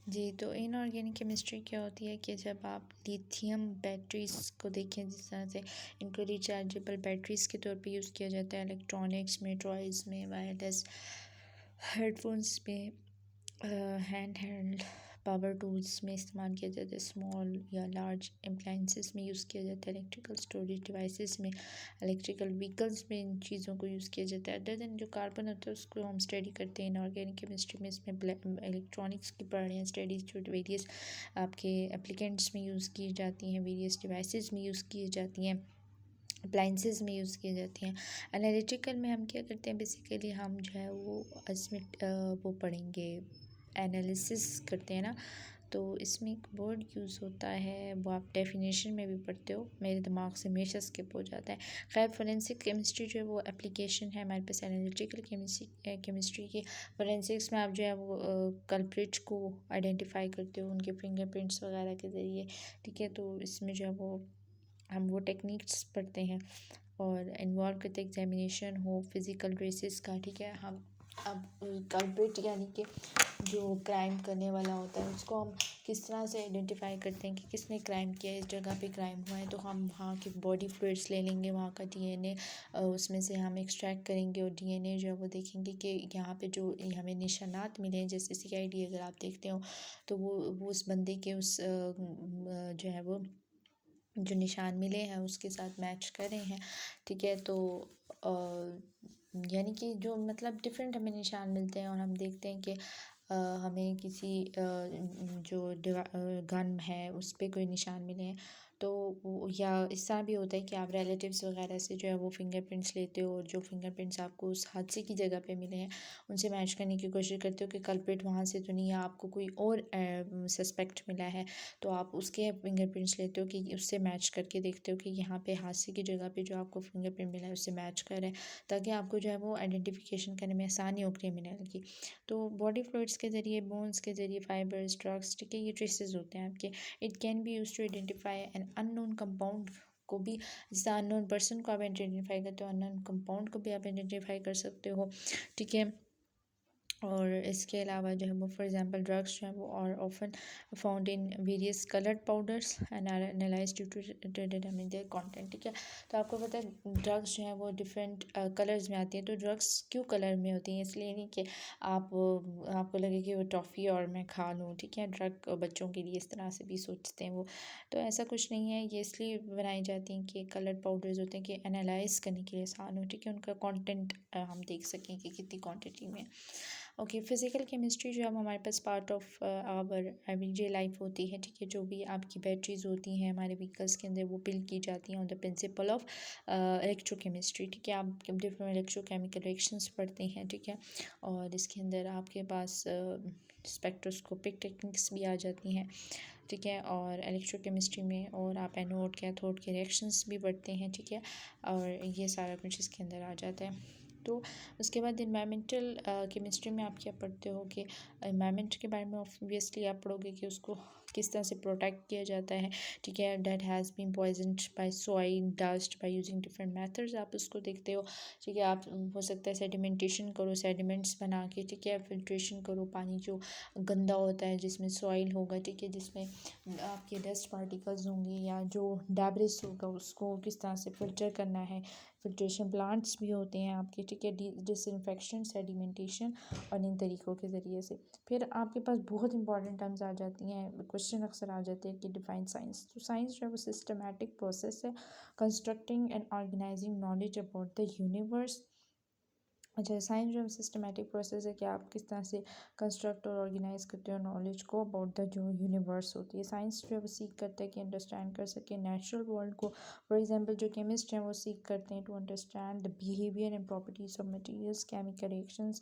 जी, तो inorganic chemistry क्या होती है कि जब आप लिथियम बैटरीज़ को देखें, जिस तरह से इनको रिचार्जेबल बैटरीज़ के तौर पे यूज़ किया जाता है इलेक्ट्रॉनिक्स में, टॉयज़ में, वायरलेस हेडफोन्स में, हैंड हेल्ड पावर टूल्स में इस्तेमाल किया जाता है, स्मॉल या लार्ज अप्लायंसेस में यूज़ किया जाता है, इलेक्ट्रिकल स्टोरेज डिवाइसेस में, इलेक्ट्रिकल व्हीकल्स में इन चीज़ों को यूज़ किया जाता है। अदर देन जो कार्बन होता है उसको हम स्टडी करते हैं इनऑर्गेनिक केमिस्ट्री में, इसमें इलेक्ट्रॉनिक्स की पढ़ रहे हैं स्टडीज जो वेरियस आपके एप्लीकेंट्स में यूज़ की जाती हैं, वेरियस डिवाइसेस में यूज़ की जाती हैं, अप्लाइंसेस में यूज़ की जाती हैं। एनालिटिकल में हम क्या करते हैं, बेसिकली हम जो है वो इसमें वो पढ़ेंगे, एनालिसिस करते हैं ना, तो इसमें एक वर्ड यूज़ होता है, वो आप डेफिनेशन में भी पढ़ते हो, मेरे दिमाग से हमेशा स्किप हो जाता है। खैर, फोरेंसिक केमिस्ट्री जो है वो एप्लीकेशन है हमारे पास एनालिटिकल केमिस्ट्री की। फोरेंसिक्स में आप जो है वो कल्प्रिट को आइडेंटिफाई करते हो उनके फिंगरप्रिंट्स वगैरह के ज़रिए, ठीक है। तो इसमें जो है वो हम वो टेक्निक्स पढ़ते हैं और इन्वॉल्व करते एग्जामिनेशन हो फिज़िकल रेसेस का, ठीक है। हम अब कल्प्रिट यानी कि जो क्राइम करने वाला होता है उसको हम किस तरह से आइडेंटिफाई करते हैं कि किसने क्राइम किया है, इस जगह पे क्राइम हुआ है, तो हम वहाँ के बॉडी फ्लूइड्स ले लेंगे, वहाँ का डीएनए उसमें से हम एक्सट्रैक्ट करेंगे और डीएनए जो है वो देखेंगे कि यहाँ पे जो हमें निशानात मिले हैं, जैसे सीआईडी अगर आप देखते हो तो वो उस बंदे के उस जो है वो जो निशान मिले हैं उसके साथ मैच कर रहे हैं, ठीक है। तो यानी कि जो मतलब डिफरेंट हमें निशान मिलते हैं और हम देखते हैं कि हमें किसी जो गन है उस पे कोई निशान मिले हैं, तो या इस तरह भी होता है कि आप रिलेटिव्स वगैरह से जो है वो फिंगरप्रिंट्स लेते हो और जो फिंगरप्रिंट्स आपको उस हादसे की जगह पे मिले हैं उनसे मैच करने की कोशिश करते हो कि कल्प्रिट वहाँ से तो नहीं है, आपको कोई और सस्पेक्ट मिला है, तो आप उसके फिंगरप्रिंट्स लेते हो कि उससे मैच करके देखते हो कि यहाँ पे हादसे की जगह पे जो आपको फिंगरप्रिंट मिला है उससे मैच कर रहा है, ताकि आपको जो है वो आइडेंटिफिकेशन करने में आसानी हो क्रिमिनल की। तो बॉडी फ्लूइड्स के ज़रिए, बोन्स के ज़रिए, फाइबर्स, ड्रग्स, ठीक है, ये ट्रेसेस होते हैं आपके। It can be use to identify an unknown compound को भी, जैसे अननोन पर्सन को आप आइडेंटिफाई करते हो, अननोन कंपाउंड को भी आप आइडेंटिफाई कर सकते हो, ठीक है। और इसके अलावा जो है वो फॉर एग्जांपल ड्रग्स जो है वो और often found in various coloured powders and are analyse to determine their content, ठीक है। तो आपको पता है ड्रग्स जो है वो डिफरेंट कलर्स में आती हैं, तो ड्रग्स क्यों कलर में होती हैं, इसलिए नहीं कि आपको लगे कि वो टॉफ़ी और मैं खा लूँ, ठीक है। ड्रग बच्चों के लिए इस तरह से भी सोचते हैं वो, तो ऐसा कुछ नहीं है, ये इसलिए बनाई जाती हैं कि कलर्ड पाउडर्स होते हैं कि एनालाइज करने के लिए आसान हो, ठीक है, उनका कॉन्टेंट हम देख सकें कि कितनी क्वान्टिटी में। ओके, फिज़िकल केमिस्ट्री जो है वो हमारे पास part of our everyday life होती है, ठीक है। जो भी आपकी बैटरीज होती हैं हमारे व्हीकल्स के अंदर वो बिल्ड की जाती हैं on the principle of electrochemistry, ठीक है। आप डिफरेंट इलेक्ट्रोकेमिकल रिएक्शंस पढ़ते हैं, ठीक है। और इसके अंदर आपके पास स्पेक्ट्रोस्कोपिक टेक्निक्स भी आ जाती हैं, ठीक है। और इलेक्ट्रोकेमिस्ट्री में और आप एनोड कैथोड के रिएक्शंस भी पढ़ते हैं, ठीक है। और ये सारा कुछ इसके अंदर आ जाता है। तो उसके बाद इन्वायरमेंटल केमिस्ट्री में आप क्या पढ़ते हो कि इन्वायरमेंट के बारे में ऑब्वियसली आप पढ़ोगे कि उसको किस तरह से प्रोटेक्ट किया जाता है, ठीक है। That has been poisoned by soil dust by using different methods, आप उसको देखते हो, ठीक है। आप हो सकता है सेडिमेंटेशन करो, सेडिमेंट्स बना के, ठीक है, फिल्ट्रेशन करो, पानी जो गंदा होता है जिसमें सॉइल होगा, ठीक है, जिसमें आपके डस्ट पार्टिकल्स होंगे या जो डेब्रिस होगा उसको किस तरह से फिल्टर करना है, फिल्ट्रेशन प्लांट्स भी होते हैं आपके, ठीक है, डिसइंफेक्शन, सेडिमेंटेशन और इन तरीक़ों के ज़रिए से। फिर आपके पास बहुत इंपॉर्टेंट टर्म्स आ जाती हैं, क्वेश्चन अक्सर आ जाते हैं कि डिफाइन साइंस। तो साइंस जो है वो सिस्टमैटिक प्रोसेस है constructing and organising knowledge about the universe. अच्छा, साइंस जो है सिस्टमैटिक प्रोसेस है कि आप किस तरह से कंस्ट्रक्ट और ऑर्गेनाइज करते हो नॉलेज को अबाउट द जो यूनिवर्स होती है। साइंस जो है वो सीख करता है कि अंडरस्टैंड कर सके नेचुरल वर्ल्ड को। फॉर एग्जांपल जो केमिस्ट हैं वो सीख करते हैं to understand the behaviour and properties of materials, chemical reactions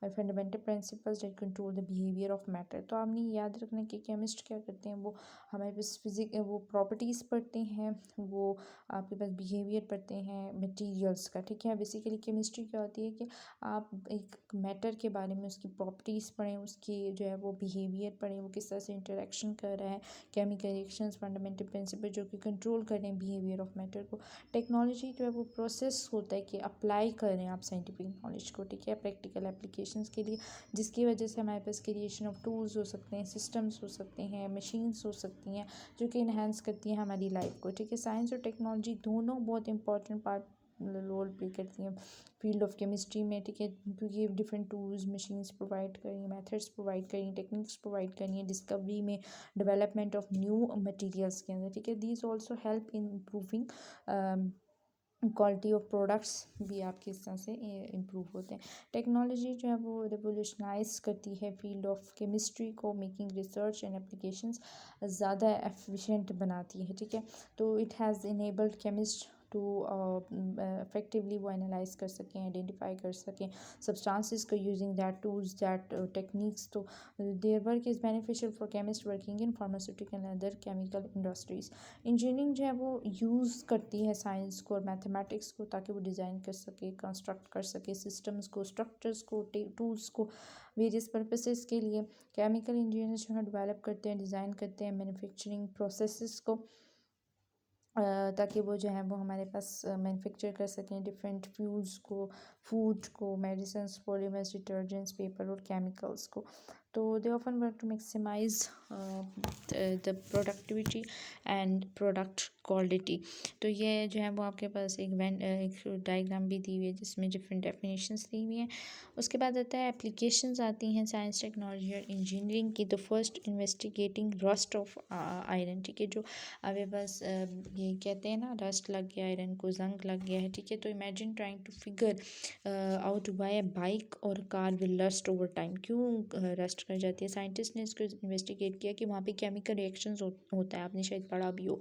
और fundamental principles that control the behaviour of matter. तो आपने याद रखना कि केमिस्ट क्या करते हैं, वो हमारे पास वो प्रॉपर्टीज़ पढ़ते हैं, वो आपके पास बिहेवियर पढ़ते हैं मटेरियल्स का, ठीक है। बेसिकली केमिस्ट्री क्या होती है कि आप एक मैटर के बारे में उसकी प्रॉपर्टीज़ पढ़ें, उसकी जो है वो बिहेवियर पढ़ें, वो किस तरह से इंटरेक्शन कर रहा है, केमिकल रिएक्शंस, फंडामेंटल प्रिंसिपल जो कि कंट्रोल करें बिहेवियर ऑफ मैटर को। टेक्नोलॉजी जो है वो प्रोसेस होता है कि अप्लाई करें आप साइंटिफिक नॉलेज को, ठीक है, प्रैक्टिकल एप्लीकेशन एप्लीकेशंस के लिए, जिसकी वजह से हमारे पास क्रिएशन ऑफ टूल्स हो सकते हैं, सिस्टम्स हो सकते हैं, मशीन्स हो सकती हैं, जो कि इन्हांस करती हैं हमारी लाइफ को। ठीक है, साइंस और टेक्नोलॉजी दोनों बहुत इंपॉर्टेंट पार्ट रोल प्ले करती हैं फील्ड ऑफ केमिस्ट्री में। ठीक है, क्योंकि ये डिफरेंट टूल्स मशीन्स प्रोवाइड करी हैं, मेथड्स प्रोवाइड करी हैं, टेक्निक्स प्रोवाइड करी हैं डिस्कवरी में, डेवलपमेंट ऑफ न्यू मटेरियल्स के अंदर। ठीक है, these also help in improving quality of products भी आपके इस तरह से इम्प्रूव होते हैं। टेक्नोलॉजी जो है वो रिवोल्यूशनाइज करती है फील्ड ऑफ केमिस्ट्री को, मेकिंग रिसर्च एंड एप्लीकेशंस ज़्यादा एफिशिएंट बनाती है। ठीक है, तो it has enabled chemist to effectively वो एनालाइज कर सकें, आइडेंटिफाई कर सकें सब्सटेंसेस को using that tools that techniques. तो their work is beneficial for chemist working in pharmaceutical and other chemical industries. Engineering जो है वो यूज़ करती है साइंस को और मैथमेटिक्स को, ताकि वो डिज़ाइन कर सके, कंस्ट्रक्ट कर सके सिस्टम्स को, स्ट्रक्चर्स को, टूल्स को वेरियस पर्पसेस के लिए। केमिकल इंजीनियर्स जो है डेवलप करते हैं, डिज़ाइन करते हैं मैन्युफैक्चरिंग प्रोसेसेस को, ताकि वो जो है वो हमारे पास मैन्युफैक्चर कर सकें डिफरेंट फ्यूल्स को, फूड को, मेडिसिन्स, पॉलीमर्स, डिटर्जेंट्स, पेपर और केमिकल्स को। तो they often work to maximise the productivity and product quality. तो ये जो है वो आपके पास एक डायग्राम भी दी हुई है जिसमें डिफरेंट डेफिनेशंस दी हुई हैं। उसके बाद आता है एप्लीकेशंस आती हैं साइंस, टेक्नोलॉजी और इंजीनियरिंग की। तो first investigating rust of iron. ठीक है, जो आपके पास ये कहते हैं ना, रस्ट लग गया आयरन को, जंग लग गया है। ठीक है, तो imagine trying to figure out why bike और car will rust over time. क्यों रस्ट कर जाती है? साइंटिस्ट ने इसको इन्वेस्टिगेट किया कि वहाँ पे केमिकल रिएक्शंस होता है, आपने शायद पढ़ा भी हो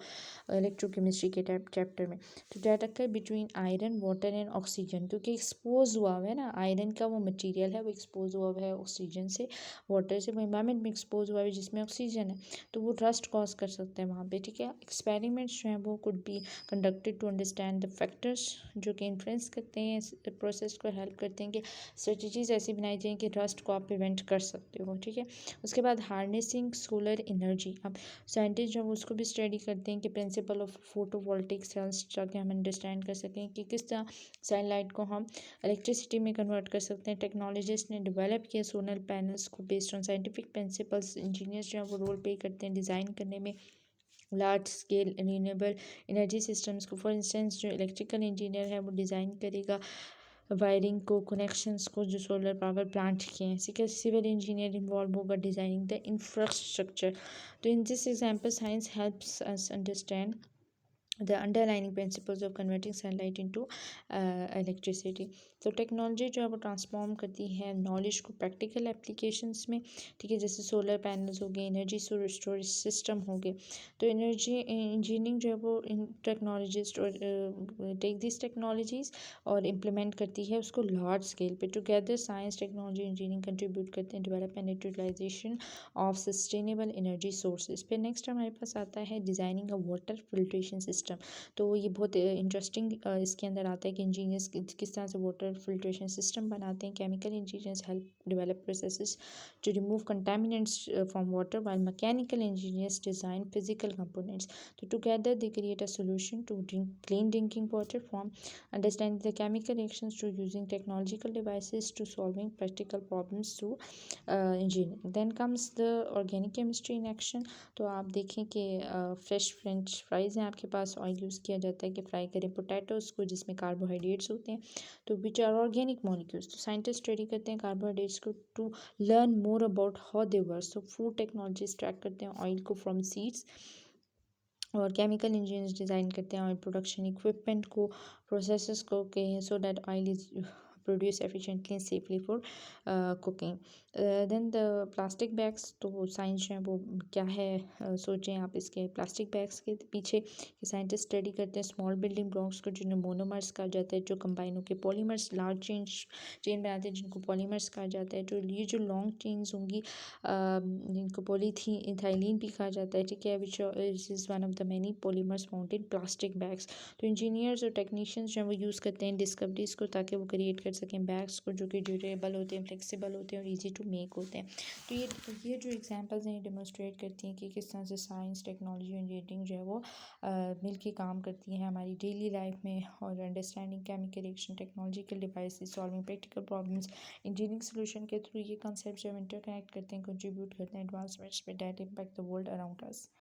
इलेक्ट्रोकेमिस्ट्री के चैप्टर में। तो that occur between iron, water and oxygen, क्योंकि एक्सपोज हुआ हुआ है ना, आयरन का वो मटीरियल है वो एक्सपोज हुआ हुआ है ऑक्सीजन से, वाटर से, वो इन्वायरमेंट में एक्सपोज हुआ है जिसमें ऑक्सीजन है, तो वो रस्ट कॉज कर सकते हैं वहाँ पे। ठीक है, एक्सपेरिमेंट्स जो हैं वो could be conducted to understand the factors जो कि इन्फ्लुएंस करते हैं इस प्रोसेस को, हेल्प करते हैं कि स्ट्रेटजीज ऐसी बनाई जाए कि रस्ट को आप प्रिवेंट कर सकते हो। ठीक है, उसके बाद हार्नेसिंग सोलर एनर्जी। अब साइंटिस्ट जो उसको भी स्टडी करते हैं कि प्रिंसिपल ऑफ फोटोवोल्टिक सेल्स, ताकि हम अंडरस्टैंड कर सकें कि किस तरह सनलाइट को हम इलेक्ट्रिसिटी में कन्वर्ट कर सकते हैं। टेक्नोलॉजिस्ट ने डेवलप किया सोलर पैनल्स को based on scientific principles. Engineers जो है वो रोल प्ले करते हैं डिज़ाइन करने में large scale renewable energy systems को। फॉर इंस्टेंस जो इलेक्ट्रिकल इंजीनियर है वो डिज़ाइन करेगा वायरिंग को, कनेक्शंस को, जो सोलर पावर प्लांट के हैं। सिविल इंजीनियर इन्वॉल्व होगा डिज़ाइनिंग द इंफ्रास्ट्रक्चर। तो in this example science helps us understand the underlying principles of converting sunlight into electricity। तो टेक्नोलॉजी जो है वो ट्रांसफॉर्म करती है नॉलेज को प्रैक्टिकल एप्लीकेशंस में। ठीक है, जैसे सोलर पैनल्स हो गए, एनर्जी स्टोरेज सिस्टम हो गए। तो एनर्जी इंजीनियरिंग जो है वो in technologies take this technologies और इम्प्लीमेंट करती है उसको लार्ज स्केल पे। Together science, technology, engineering contribute करते हैं development and utilisation of sustainable energy sources. फिर नेक्स्ट हमारे पास आता है designing a water filtration system. तो ये बहुत इंटरेस्टिंग इसके अंदर आता है कि इंजीनियर्स किस तरह से वाटर फिल्ट्रेशन सिस्टम बनाते हैं। Chemical engineers help develop processes to remove contaminants from water, while mechanical engineers design physical components. तो together they create a solution to clean drinking water from understanding the chemical reactions to using technological devices to solving practical problems through engineering. Then comes the organic chemistry in action. तो आप देखें कि fresh French fries हैं आपके पास, oil use किया जाता है कि फ्राई करें पोटैटोज़ को जिसमें कार्बोहाइड्रेट्स होते हैं, तो विच आर ऑर्गेनिक मॉलिक्यूल्स। तो साइंटिस्ट स्टडी करते हैं कार्बोहाइड्रेट्स को to learn more about how they work. So food technology track करते हैं ऑयल को फ्रॉम सीड्स, और केमिकल इंजीनियर्स डिज़ाइन करते हैं ऑयल प्रोडक्शन इक्विपमेंट को, प्रोसेसेस को, के so that oil is produce efficiently and safely for cooking. Then the plastic bags. तो साइंस जो है वो क्या है, सोचें आप इसके प्लास्टिक बैग्स के पीछे कि साइंटिस्ट स्टडी करते हैं स्मॉल बिल्डिंग ब्लॉक्स को जिन्हें मोनोमर्स कहा जाता है, जो कंबाइन होकर पॉलीमर्स लार्ज चेन बनाते हैं जिनको पॉलीमर्स कहा जाता है। तो ये जो लॉन्ग चेन्स होंगी जिनको पॉलीथीन भी कहा जाता है। ठीक है, which is one of the many polymers found in plastic bags. तो इंजीनियर्स और टेक्नीशियंस जो है वो यूज़ करते हैं डिस्कवरीज को ताकि वो क्रिएट कर सकें बैग्स को जो कि ड्यूरेबल होते हैं, फ्लेक्सिबल होते हैं और ईजी टू मेक होते हैं। तो ये जो एग्जांपल्स हैं ये डेमोन्स्ट्रेट करती हैं कि किस तरह से साइंस, टेक्नोलॉजी, इंजीनियरिंग जो है वो मिल के काम करती हैं हमारी डेली लाइफ में। और understanding chemical reaction, technological devices, solving practical problems, engineering solution के थ्रू ये कॉन्सेप्ट जब इंटरकनेक्ट करते हैं, कंट्रीब्यूट करते हैं एडवांसमेंट्स में that impact the world around us.